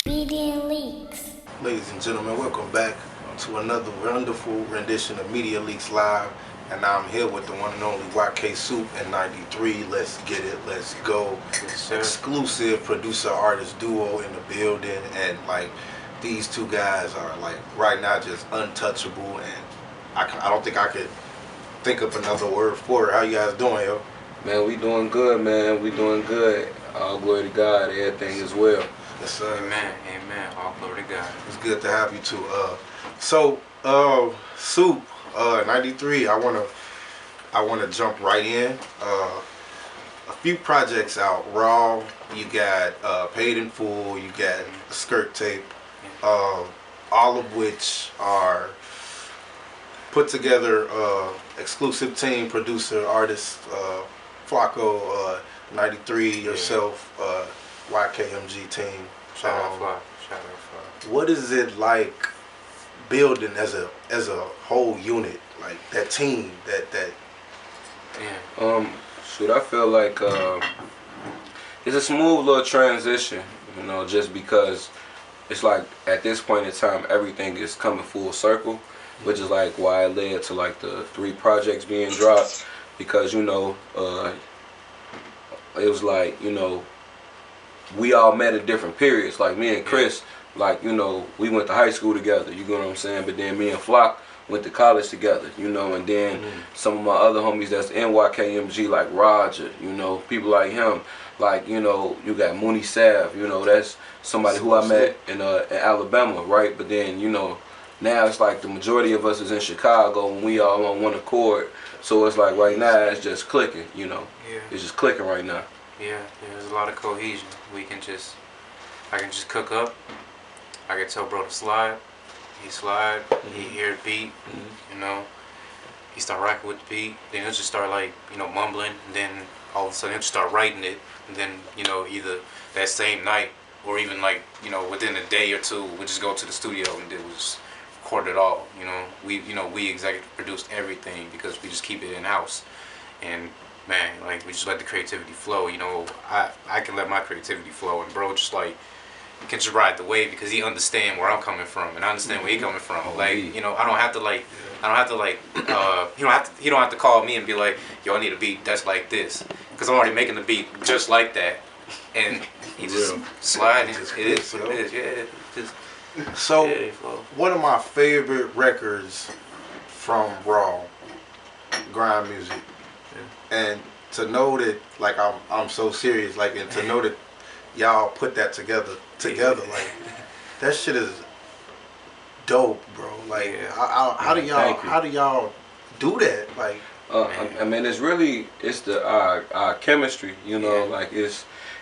Media Leaks. Ladies and gentlemen, welcome back to another wonderful rendition of Media Leaks Live. And now I'm here with the one and only Supe and 93. Let's get it, let's go. Exclusive producer-artist duo in the building. And like, these two guys are like, right now, just untouchable. And I don't think I could think of another word for it. How you guys doing, yo? Man, we doing good, man. We doing good. All glory to God. Everything is well. Yes, sir. Amen. Amen. All glory to God. It's good to have you too. Supe, 93. I wanna jump right in. A few projects out. Raw. You got Paid in Full. You got Skirt Tape. All of which are put together. Exclusive team, producer, artist, Flacco, 93, yourself, YKMG team. Shout out Fly. What is it like building as a whole unit, like that team, that? Yeah. Shoot, I feel like it's a smooth little transition, you know, just because it's like at this point in time everything is coming full circle, which is like why it led to like the 3 projects being dropped, because you know it was like, you know, we all met at different periods. Like me and Chris, like, you know, we went to high school together, you know what I'm saying? But then me and Flock went to college together, you know, and then some of my other homies that's in YKMG, like Roger, you know, people like him, like, you know, you got Mooney Sav, you know, that's somebody who I met in Alabama, right? But then, you know, now it's like the majority of us is in Chicago and we all on one accord. So it's like right now it's just clicking, you know. Yeah. It's just clicking right now. Yeah. There's a lot of cohesion. I can just cook up. I can tell bro to slide. He slide. He hear the beat. You know. He start rocking with the beat. Then he'll just start like, you know, mumbling. And then all of a sudden he'll just start writing it. And then, you know, either that same night or even like, you know, within a day or two, we'll just go to the studio and we'll just record it all. You know, we executive produced everything because we just keep it in house. And man, like we just let the creativity flow. You know, I can let my creativity flow, and bro just like he can just ride the wave because he understand where I'm coming from, and I understand where he coming from. Like, you know, I don't have to he don't have to call me and be like, yo, I need a beat that's like this, because I'm already making the beat just like that, and he just slide. It is what it is. Yeah, just. So, one of my favorite records from Raw, grime music, and to know that, like, I'm so serious, like, and to know that y'all put that together, like, that shit is dope, bro. Like, how do y'all do that? Like, I mean, it's our chemistry, you know, like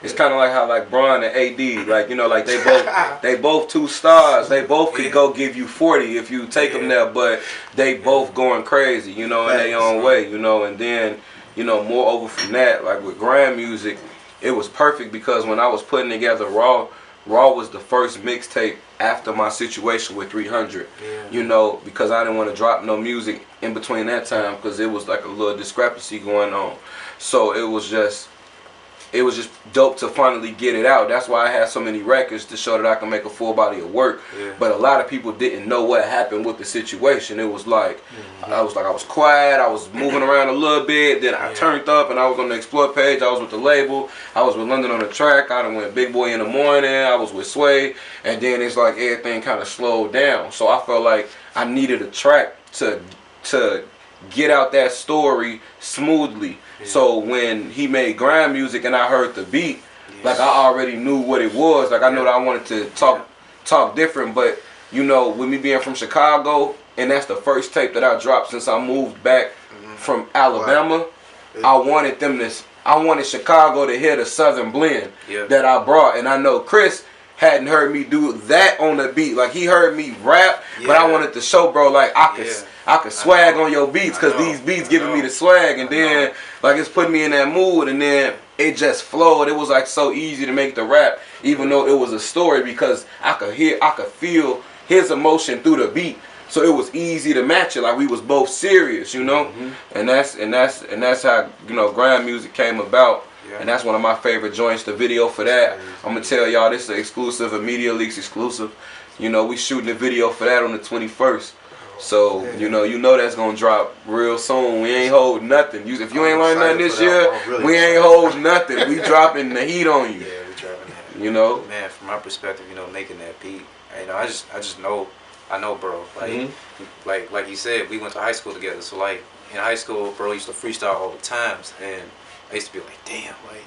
it's kind of like how like Bron and AD, like, you know, like they both 2 stars. They both could go give you 40 if you take them there, but they both going crazy, you know, in their own way, you know. And then, you know, moreover from that, like with grime music, it was perfect because when I was putting together Raw was the first mixtape after my situation with 300, you know, because I didn't want to drop no music in between that time because it was like a little discrepancy going on. So it was just dope to finally get it out. That's why I had so many records to show that I can make a full body of work. But a lot of people didn't know what happened with the situation. It was like, I was quiet, I was moving around a little bit, then I turned up and I was on the Explore page, I was with the label, I was with London on the track, I done went Big Boy in the Morning, I was with Sway, and then it's like everything kind of slowed down. So I felt like I needed a track to get out that story smoothly. So when he made grime music and I heard the beat, like I already knew what it was. Like I know that I wanted to talk different, but you know, with me being from Chicago, and that's the first tape that I dropped since I moved back from Alabama, I wanted Chicago to hear the Southern blend that I brought, and I know Chris hadn't heard me do that on the beat. Like he heard me rap, but I wanted to show bro like I could swag on your beats because these beats giving me the swag, and then like it's putting me in that mood, and then it just flowed. It was like so easy to make the rap, even though it was a story, because I could feel his emotion through the beat. So it was easy to match it, like we was both serious, you know. And that's how, you know, grime music came about. Yeah. And that's one of my favorite joints. The video for that, I'm gonna tell y'all, this is an exclusive, a Media Leaks exclusive. You know, we shooting the video for that on the 21st. So you know that's gonna drop real soon. We ain't holding nothing. If you ain't learned nothing this year, we ain't holding nothing. We dropping the heat on you. Yeah, we dropping that. You know, man, from my perspective, you know, making that beat, you know, I just know, bro. Like, like you said, we went to high school together. So like in high school, bro, used to freestyle all the times, and I used to be like, damn, like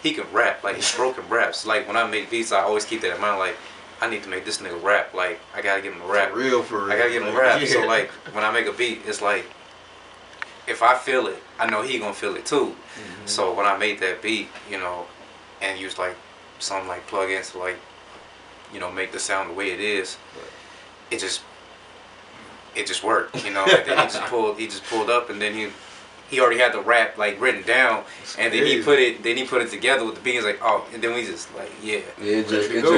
he can rap, like he's broken raps. Like when I make beats, I always keep that in mind, like I need to make this nigga rap. Like I gotta get him to rap. For real. I gotta get him to rap. So like when I make a beat, it's like if I feel it, I know he gonna feel it too. So when I made that beat, you know, and use like some like plugins to like, you know, make the sound the way it is, it just worked, you know. And then he just pulled up, and then he already had the rap like written down, and then he put it together with the beat. He's like, oh, and then we just like, yeah. We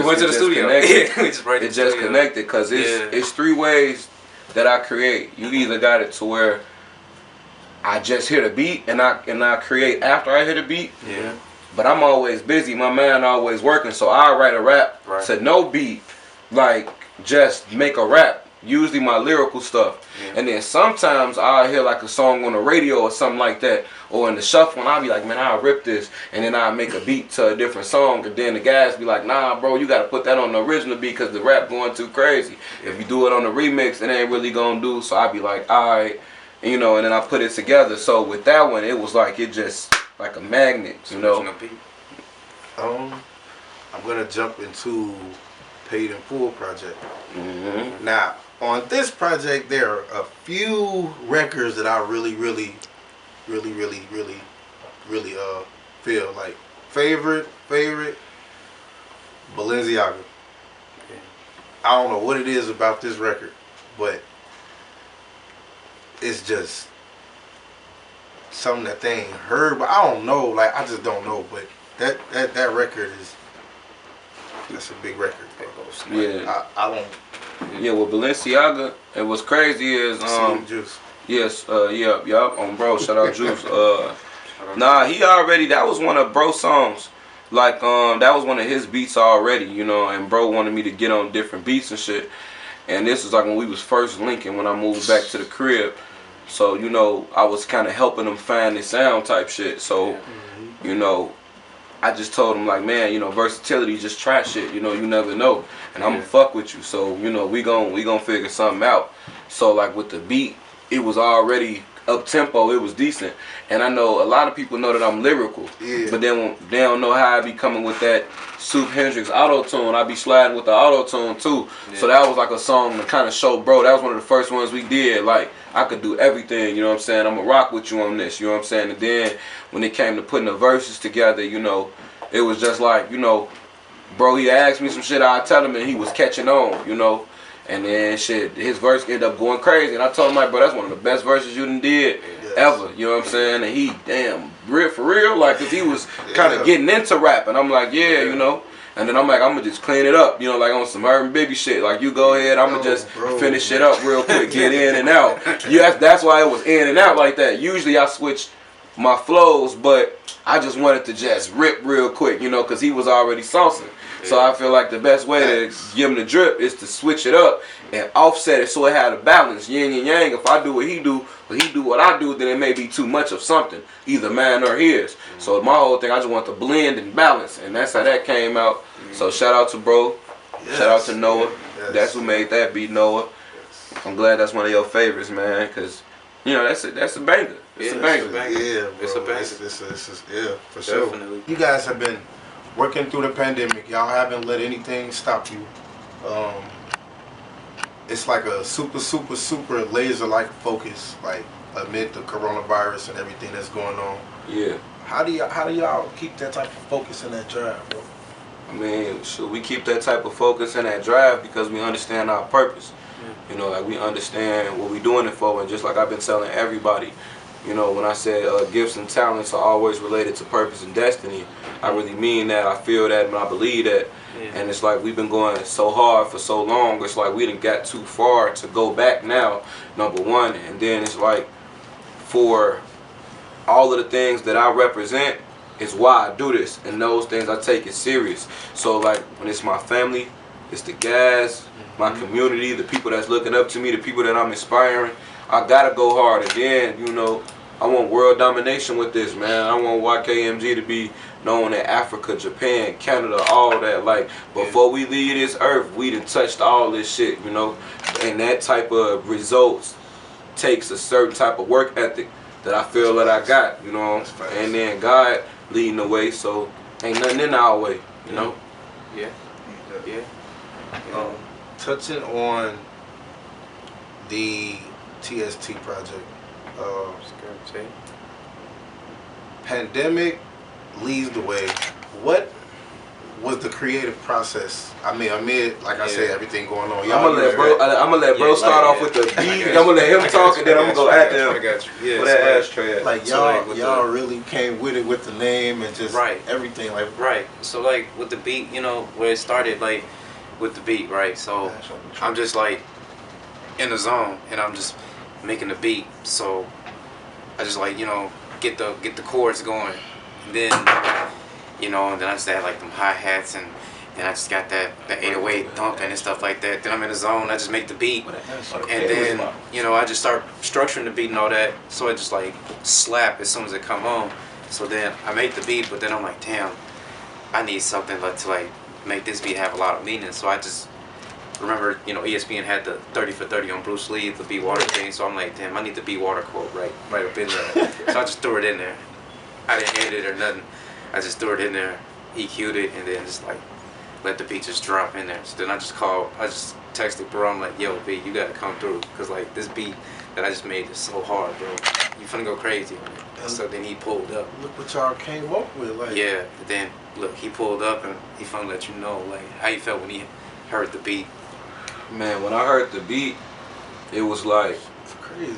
went to the studio. It just connected because it's three ways that I create. You either got it to where I just hear the beat and I create after I hear the beat. Yeah. But I'm always busy. My mind always working, so I write a rap to no beat, like just make a rap. Usually my lyrical stuff. And then sometimes I'll hear like a song on the radio or something like that, or in the shuffle, and I'll be like, man, I'll rip this, and then I'll make a beat to a different song, and then the guys be like, nah, bro, you gotta put that on the original beat because the rap going too crazy. If you do it on the remix, it ain't really gonna do. So I be like, alright, you know, and then I put it together. So with that one, it was like, it just like a magnet, you know. I'm gonna jump into Paid in Full project. Now, on this project, there are a few records that I really feel like favorite Balenciaga. I don't know what it is about this record, but it's just something that they ain't heard. But I don't know, like I just don't know. But that record that's a big record, bro. Yeah, I don't. Yeah, with Balenciaga, and what's crazy is Juice. Yes, on bro, shout out Juice. Nah, he already, that was one of bro songs. Like that was one of his beats already, you know, and bro wanted me to get on different beats and shit. And this was like when we was first linking, when I moved back to the crib. So, you know, I was kind of helping him find his sound type shit. So, you know, I just told him like, man, you know, versatility, just try shit, you know, you never know. And I'm gonna fuck with you. So, you know, we gon' figure something out. So like with the beat, it was already up tempo, it was decent. And I know a lot of people know that I'm lyrical. But then they don't know how I be coming with that Supe Hendrix auto-tune. I be sliding with the auto-tune too. So that was like a song to kind of show bro, that was one of the first ones we did. Like, I could do everything, you know what I'm saying? I'm gonna rock with you on this, you know what I'm saying? And then when it came to putting the verses together, you know, it was just like, you know, bro, he asked me some shit, I tell him, and he was catching on, you know. And then shit, his verse ended up going crazy. And I told him like, bro, that's one of the best verses you done did ever, you know what I'm saying? And he, damn, for real, like, cause he was kind of getting into rap. And I'm like, yeah, you know. And then I'm like, I'm gonna just clean it up, you know, like on some Urban Bibby shit. Like, you go ahead, I'm gonna just finish it up real quick, get in and out. Yeah, that's why it was in and out like that. Usually I switch my flows, but I just wanted to just rip real quick, you know, cause he was already saucing. So I feel like the best way to give him the drip is to switch it up and offset it so it had a balance, yin and yang. If I do what he do, but he do what I do, then it may be too much of something, either mine or his. So my whole thing, I just want to blend and balance, and that's how that came out. So shout out to bro, shout out to Noah. That's who made that beat, Noah. I'm glad that's one of your favorites, man, because you know that's a banger. It's a banger. Yeah, bro. It's a banger. It's yeah, for sure. Definitely. You guys have been working through the pandemic. Y'all haven't let anything stop you. It's like a super laser-like focus, like amid the coronavirus and everything that's going on. Yeah. How do y'all keep that type of focus and that drive, bro? I mean, should we keep that type of focus and that drive because we understand our purpose. You know, like we understand what we're doing it for, and just like I've been telling everybody, you know, when I said gifts and talents are always related to purpose and destiny, I really mean that. I feel that, and I believe that. And it's like we've been going so hard for so long. It's like we done got too far to go back now, number one. And then it's like for all of the things that I represent, is why I do this, and those things I take it serious. So like when it's my family, it's the guys, my community, the people that's looking up to me, the people that I'm inspiring. I gotta go hard, and then you know I want world domination with this, man. I want YKMG to be known in Africa, Japan, Canada, all that. Like before we leave this earth, we done touched all this shit, you know. And that type of results takes a certain type of work ethic that I feel that I got, you know. And then God leading the way, so ain't nothing in our way, you know. Yeah. Touching on the TST project, pandemic leads the way. What was the creative process? I mean, like I said, everything going on. I'm gonna let bro start off with the beat. I'm gonna let him talk, and then I'm gonna go after him. I got you. Yeah. Where that ashtray at? Like y'all really came with it with the name and just everything. Like So like with the beat, you know, where it started, like with the beat, right? So I'm just like in the zone, and I'm just making the beat. So I just like, you know, get the chords going, and then you know, and then I just had like them hi-hats, and then I just got that 808 thumping and stuff like that. Then I'm in the zone, I just make the beat, and then you know I just start structuring the beat and all that. So I just like slap as soon as it come on. So then I make the beat, but then I'm like, damn, I need something to like make this beat have a lot of meaning. So I just remember, you know, ESPN had the 30 for 30 on Bruce Lee, the Be Water thing. So I'm like, damn, I need the Be Water quote right up in there. So I just threw it in there. I didn't edit it or nothing. I just threw it in there, EQ'd it, and then just like let the beat just drop in there. So then I just texted bro, I'm like, yo B, you gotta come through, cause like this beat that I just made is so hard, bro. You finna go crazy on it. And so then he pulled up. Look what y'all came up with, like. Yeah, then look, he pulled up and he finna let you know like how you felt when he heard the beat. Man, when I heard the beat, it was like It's crazy.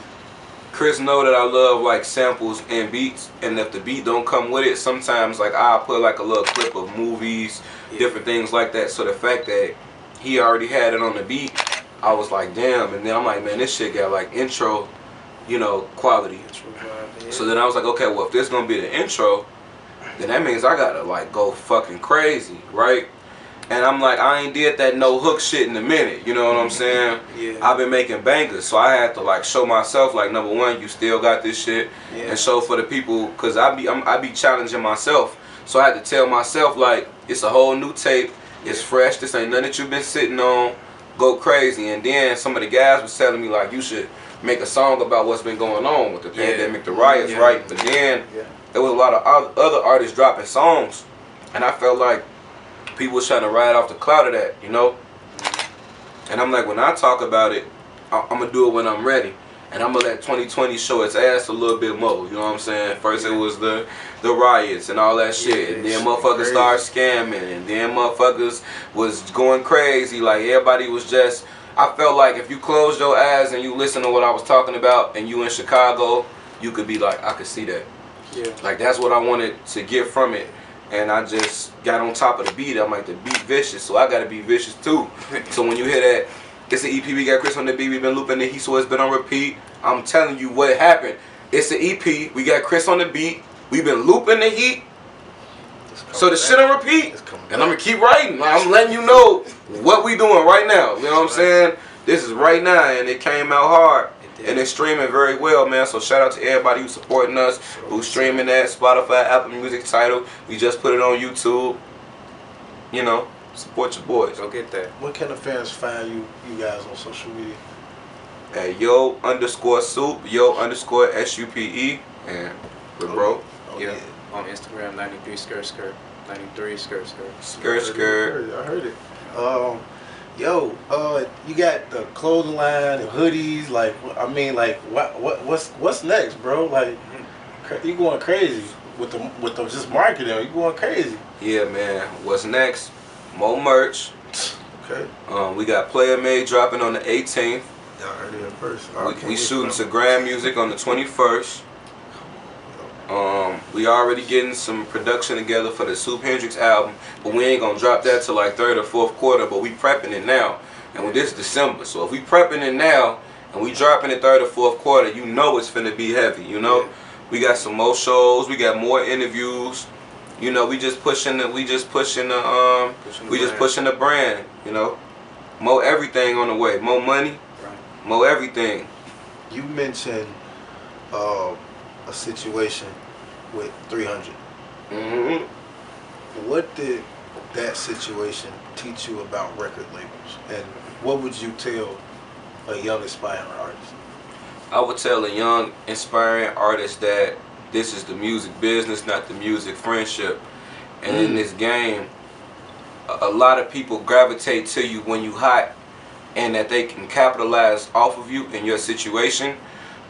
Chris know that I love like samples and beats, and if the beat don't come with it, sometimes like I'll put like a little clip of movies, different things like that. So the fact that he already had it on the beat, I was like, damn. And then I'm like, man, this shit got like intro, you know, quality. So then I was like, okay, well if this gonna be the intro, then that means I gotta like go fucking crazy, right? And I'm like, I ain't did that no hook shit in a minute, you know what I'm saying? Yeah. I've been making bangers, so I had to like show myself, like, number one, you still got this shit, and show for the people, cause I be challenging myself, so I had to tell myself like, it's a whole new tape, it's fresh, this ain't nothing that you've been sitting on, go crazy. And then some of the guys was telling me like, you should make a song about what's been going on with the pandemic, the riots, right? But then there was a lot of other artists dropping songs, and I felt like people was trying to ride off the cloud of that, you know? And I'm like, when I talk about it, I'm gonna do it when I'm ready. And I'm gonna let 2020 show its ass a little bit more, you know what I'm saying? First it was the riots and all that shit, and then motherfuckers started scamming, and then motherfuckers was going crazy, like everybody was just, I felt like if you closed your eyes and you listen to what I was talking about, and you in Chicago, you could be like, I could see that. Yeah. Like that's what I wanted to get from it. And I just got on top of the beat. I'm like, the beat vicious, so I gotta be vicious too. So when you hear that, it's an EP, we got Chris on the beat, we've been looping the heat, so it's been on repeat. I'm telling you what happened. It's an EP, we got Chris on the beat, we've been looping the heat, so the shit on repeat. And I'm gonna keep writing. I'm letting you know what we doing right now. You know what I'm saying? This is right now, and it came out hard. And it's streaming very well, man. So shout out to everybody who's supporting us, who's streaming that, Spotify, Apple Music, Tidal. We just put it on YouTube. You know, support your boys. Go get that. What can the fans find you guys on social media? At yo_Supe, yo_SUPE, and with bro. On Instagram, 93 skirt. 93 skirt. I heard it. Yo, you got the clothing line and hoodies. Like, I mean, like, what's next, bro? Like, you going crazy with the just marketing. You going crazy? Yeah, man. What's next? More merch. Okay. We got Player Made dropping on the 18th. Y'all heard it first. We shooting to Grand Music on the 21st. We already getting some production together for the Supe Hendrix album, but we ain't gonna drop that till like third or fourth quarter, but we prepping it now. And this is December, so if we prepping it now and we dropping it third or fourth quarter, you know it's finna be heavy, you know? We got some more shows, we got more interviews, You know, we just pushing the brand. You know, more everything on the way, more money, more everything. You mentioned a situation with 300. Mm-hmm. What did that situation teach you about record labels, and what would you tell a young aspiring artist? I would tell a young aspiring artist that this is the music business, not the music friendship. And in this game, a lot of people gravitate to you when you hot, and that they can capitalize off of you in your situation.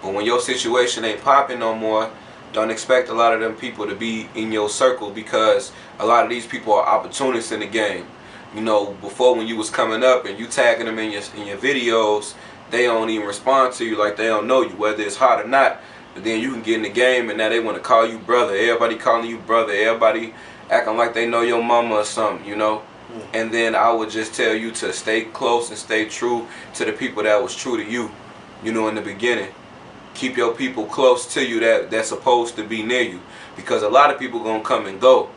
But when your situation ain't popping no more, don't expect a lot of them people to be in your circle, because a lot of these people are opportunists in the game. You know, before when you was coming up and you tagging them in your videos, they don't even respond to you, like they don't know you, whether it's hot or not. But then you can get in the game and now they want to call you brother. Everybody calling you brother. Everybody acting like they know your mama or something, you know. And then I would just tell you to stay close and stay true to the people that was true to you, you know, in the beginning. Keep your people close to you that's supposed to be near you, because a lot of people gonna come and go.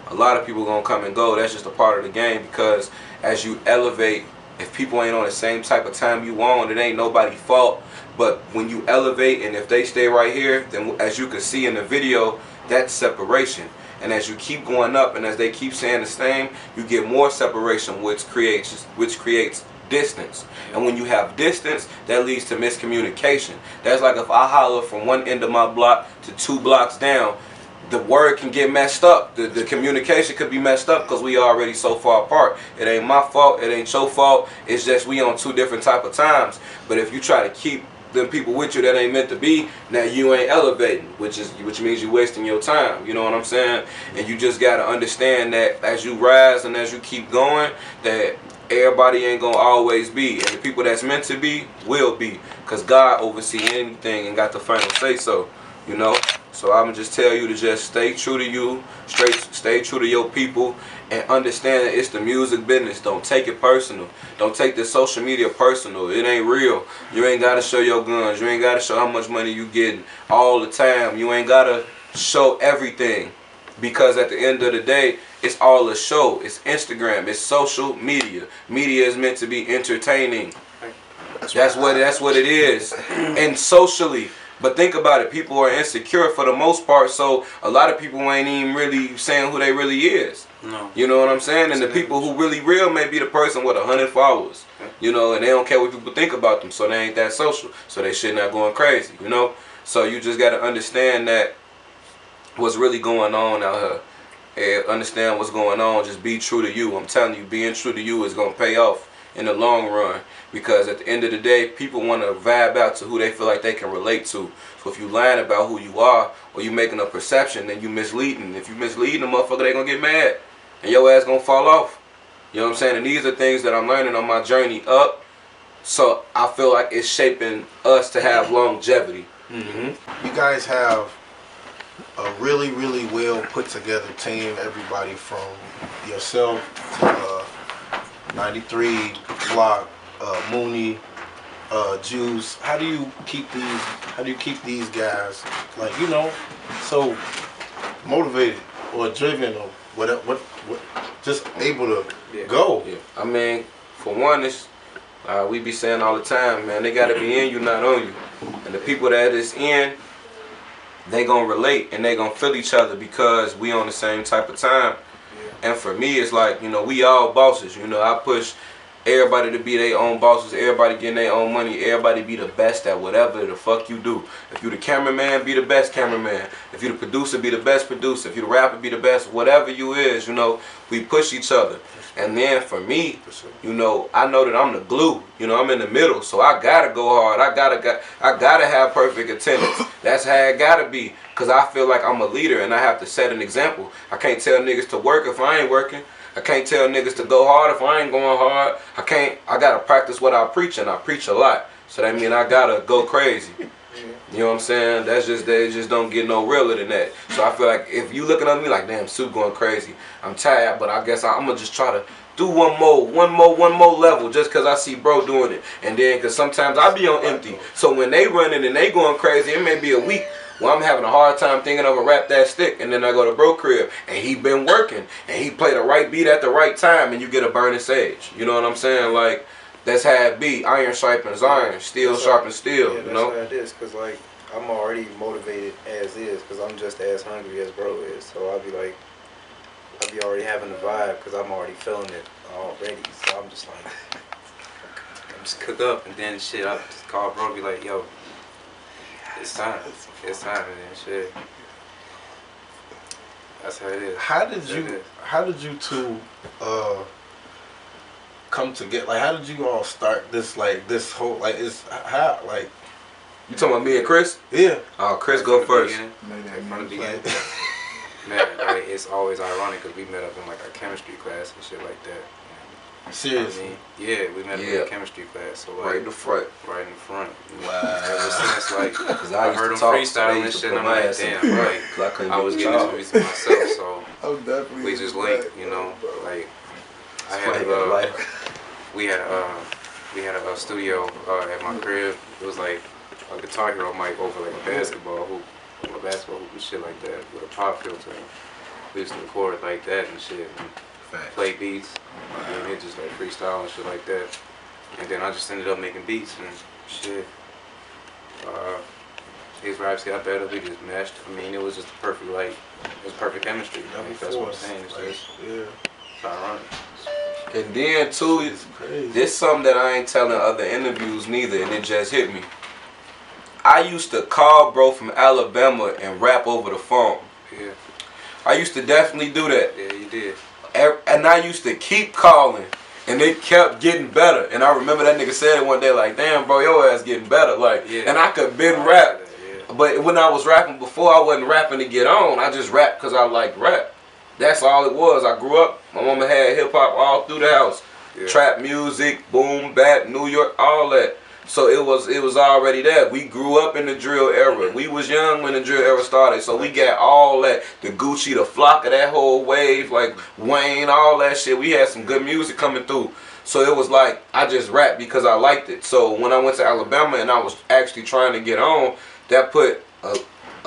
A lot of people gonna come and go. That's just a part of the game, because as you elevate, if people ain't on the same type of time you on, it ain't nobody's fault. But when you elevate, and if they stay right here, then as you can see in the video, that's separation. And as you keep going up, and as they keep saying the same, you get more separation, which creates distance. And when you have distance, that leads to miscommunication. That's like if I holler from one end of my block to 2 blocks down, the word can get messed up. The communication could be messed up because we already so far apart. It ain't my fault, it ain't your fault. It's just we on 2 different type of times. But if you try to keep them people with you that ain't meant to be, now you ain't elevating, which means you wasting your time. You know what I'm saying? And you just gotta understand that as you rise and as you keep going, that everybody ain't gonna always be, and the people that's meant to be will be, because God oversee anything and got the final say so, you know. So I'm gonna just tell you to just stay true to you, stay true to your people, and understand that it's the music business. Don't take it personal. Don't take the social media personal. It ain't real. You ain't gotta show your guns. You ain't gotta show how much money you getting all the time. You ain't gotta show everything, because at the end of the day, it's all a show. It's Instagram. It's social media. Media is meant to be entertaining. That's what it is. And socially. But think about it. People are insecure for the most part, so a lot of people ain't even really saying who they really is. No. You know what I'm saying? And the people who really real may be the person with 100 followers. You know, and they don't care what people think about them, so they ain't that social. So they shit not going crazy, you know? So you just got to understand that what's really going on out here. And understand what's going on. Just be true to you. I'm telling you, being true to you is going to pay off in the long run, because at the end of the day, people want to vibe out to who they feel like they can relate to. So if you lying about who you are, or you making a perception, then you misleading. If you misleading a motherfucker, they going to get mad, and your ass going to fall off. You know what I'm saying? And these are things that I'm learning on my journey up, so I feel like it's shaping us to have longevity. You guys have a really, really well put together team. Everybody from yourself to 93 Block, Mooney, Juice. How do you keep these guys, like, you know, so motivated or driven or whatever, what just able to go? Yeah. I mean, for one, it's we be saying all the time, man, they gotta be in you, not on you. And the people that is in, they gonna relate and they gonna feel each other, because we on the same type of time. And for me, it's like, you know, we all bosses. You know, I push everybody to be their own bosses. Everybody getting their own money. Everybody be the best at whatever the fuck you do. If you the cameraman, be the best cameraman. If you the producer, be the best producer. If you the rapper, be the best. Whatever you is, you know, we push each other. And then for me, you know, I know that I'm the glue. You know, I'm in the middle, so I gotta go hard. I gotta have perfect attendance. That's how it gotta be, cause I feel like I'm a leader and I have to set an example. I can't tell niggas to work if I ain't working. I can't tell niggas to go hard if I ain't going hard. I gotta practice what I preach, and I preach a lot. So that means I gotta go crazy. You know what I'm saying? That's just, they just don't get no realer than that. So I feel like if you looking at me like, damn, Supe going crazy, I'm tired, but I guess I'm gonna just try to do one more level, just cause I see bro doing it. And then cause sometimes I be on empty. So when they running and they going crazy, it may be a week Well, I'm having a hard time thinking of a rap that stick, and then I go to bro crib, and he been working, and he play the right beat at the right time, and you get a burning sage. You know what I'm saying? Like, that's how it be. Iron sharpens iron, steel sharpens steel. Yeah, you know. that's how it is. Cause like I'm already motivated as is, cause I'm just as hungry as bro is. So I'll be already having the vibe, cause I'm already feeling it already. So I'm just like, I just cook up and then shit. I just call bro, be like, yo, it's time, and then shit. That's how it is. How did you two come together? Like, how did you all start this? Like, this whole it's how like. You talking about me and Chris? Yeah. Oh, Chris go first. From the beginning. Man, like, it's always ironic because we met up in like a chemistry class and shit like that. Seriously? I mean, yeah, we met up in a chemistry class. So like, right in the front. Right in the front. Wow. Ever since like, Cause I heard him freestyle and shit, and I'm like, damn, right. I was getting this this to myself, so I'm definitely we just linked, you know. Like, we had a studio at my crib. It was like a Guitar Hero mic over like a basketball hoop and shit like that with a pop filter. We used to record like that and shit, and play beats, and then just like freestyle and shit like that. And then I just ended up making beats and shit. His raps got better. We just meshed. I mean, it was just perfect, like, it was perfect chemistry. Like, that's what I'm saying. It's just it's ironic. And then too, this something that I ain't telling other interviews neither, and it just hit me. I used to call bro from Alabama and rap over the phone. Yeah. I used to definitely do that. Yeah, you did. And I used to keep calling, and it kept getting better. And I remember that nigga said it one day, like, damn, bro, your ass getting better. Like, and I could been rap. But when I was rapping before, I wasn't rapping to get on. I just rapped because I liked rap. That's all it was. I grew up. My mama had hip hop all through the house. Yeah. Trap music, boom, bap, New York, all that. So it was already there. We grew up in the drill era. We was young when the drill era started. So we got all that. The Gucci, the Flocka, that whole wave, like Wayne, all that shit. We had some good music coming through. So it was like, I just rapped because I liked it. So when I went to Alabama and I was actually trying to get on, that put a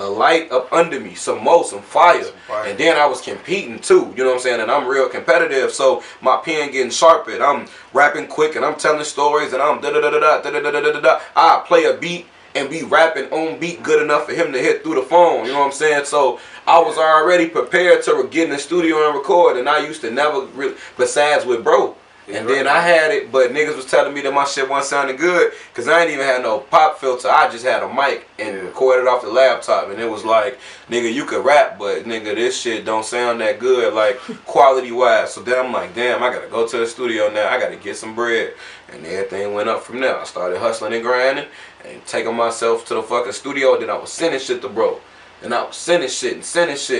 light up under me, some fire. And then I was competing too, you know what I'm saying? And I'm real competitive, so my pen getting sharpened. I'm rapping quick and I'm telling stories and I'm da-da-da-da-da-da-da-da-da-da. I play a beat and be rapping on beat good enough for him to hit through the phone, you know what I'm saying? So I was already prepared to get in the studio and record, and I used to never really, besides with bro. And then I had it, but niggas was telling me that my shit wasn't sounding good because I ain't even had no pop filter. I just had a mic and recorded off the laptop. And it was like, nigga, you could rap, but nigga, this shit don't sound that good, like quality-wise. So then I'm like, damn, I got to go to the studio now. I got to get some bread. And everything went up from there. I started hustling and grinding and taking myself to the fucking studio. Then I was sending shit to bro. And I was sending shit.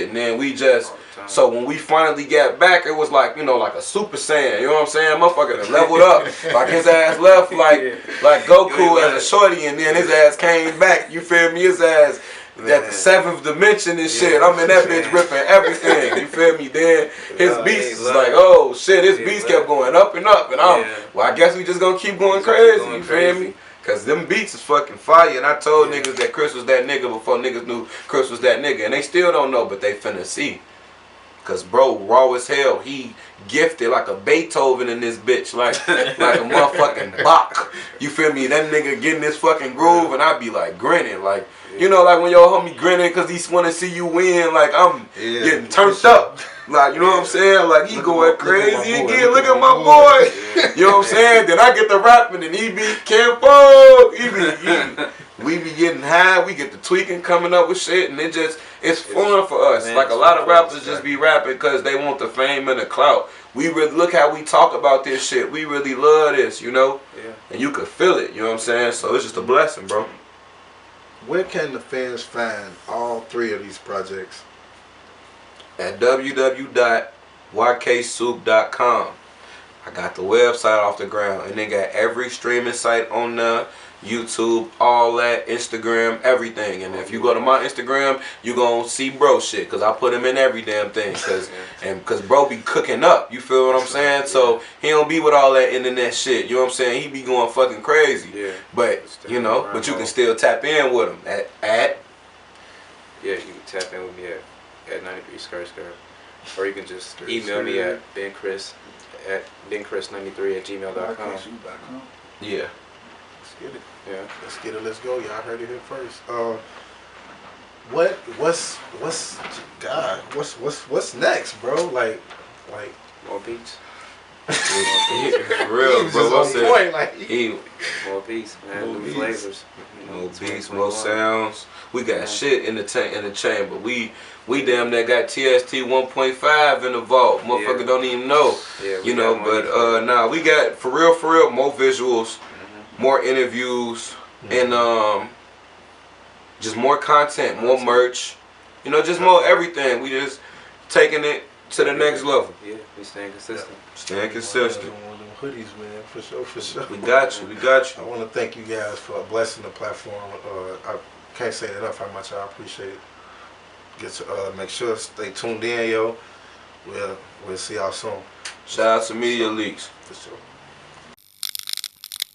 And then we just, so when we finally got back, it was like, you know, like a Super Saiyan, you know what I'm saying? Motherfucker done leveled up. Like his ass left like Goku as a shorty, and then his ass came back, you feel me? His ass at the 7th dimension and shit. I'm in that bitch ripping everything, you feel me? Then his beats is like, oh shit, his beats kept going up and up. And well, I guess we just gonna keep going crazy, you feel me? Cause them beats is fucking fire, and I told niggas that Chris was that nigga before niggas knew Chris was that nigga, and they still don't know, but they finna see. Cause bro, raw as hell, he gifted like a Beethoven in this bitch, like a motherfucking Bach. You feel me? That nigga getting this fucking groove, and I be like grinning, like, you know, like when your homie grinning cause he wanna see you win, like I'm getting turned up. Like, you know what I'm saying? Like, he going crazy again. Look at my boy. You know what I'm saying? Then I get the rapping and he be careful. We be getting high. We get the tweaking coming up with shit. And it's fun for us. Man, like, a lot of rappers just be rapping because they want the fame and the clout. We really, look how we talk about this shit. We really love this, you know? Yeah. And you could feel it, you know what I'm saying? So it's just a blessing, bro. Where can the fans find all three of these projects? At www.yksoup.com. I got the website off the ground, and they got every streaming site on there, YouTube, all that, Instagram, everything. And if you go to my Instagram, you gonna see bro shit, cause I put him in every damn thing, cause bro be cooking up. You feel what I'm saying? So he don't be with all that internet shit. You know what I'm saying? He be going fucking crazy. Yeah. But you know, but you can still tap in with him at Yeah, you can tap in with me at 93 Skirt Skirt. Or you can just email me at benchris93@gmail.com. Yeah. Let's get it. Yeah. Let's get it. Let's go. Y'all heard it here first. What's next, bro? Like More beats. For real, he was bro. just on point, like More beats, man. More New beats. flavors. More beats, 2021. more sounds. We got shit in the chamber. We damn near got TST 1.5 in the vault. Motherfucker don't even know. Yeah, You know, but nah, we got for real, more visuals, more interviews, and just more content, more merch. You know, just more everything. We just taking it to the next level. Yeah, we staying consistent. Staying consistent. One of them hoodies, man, for sure. We got you. I want to thank you guys for blessing the platform. I can't say enough how much I appreciate it. Get to make sure stay tuned in, yo. We'll see y'all soon. Shout out to Media Leaks. For sure.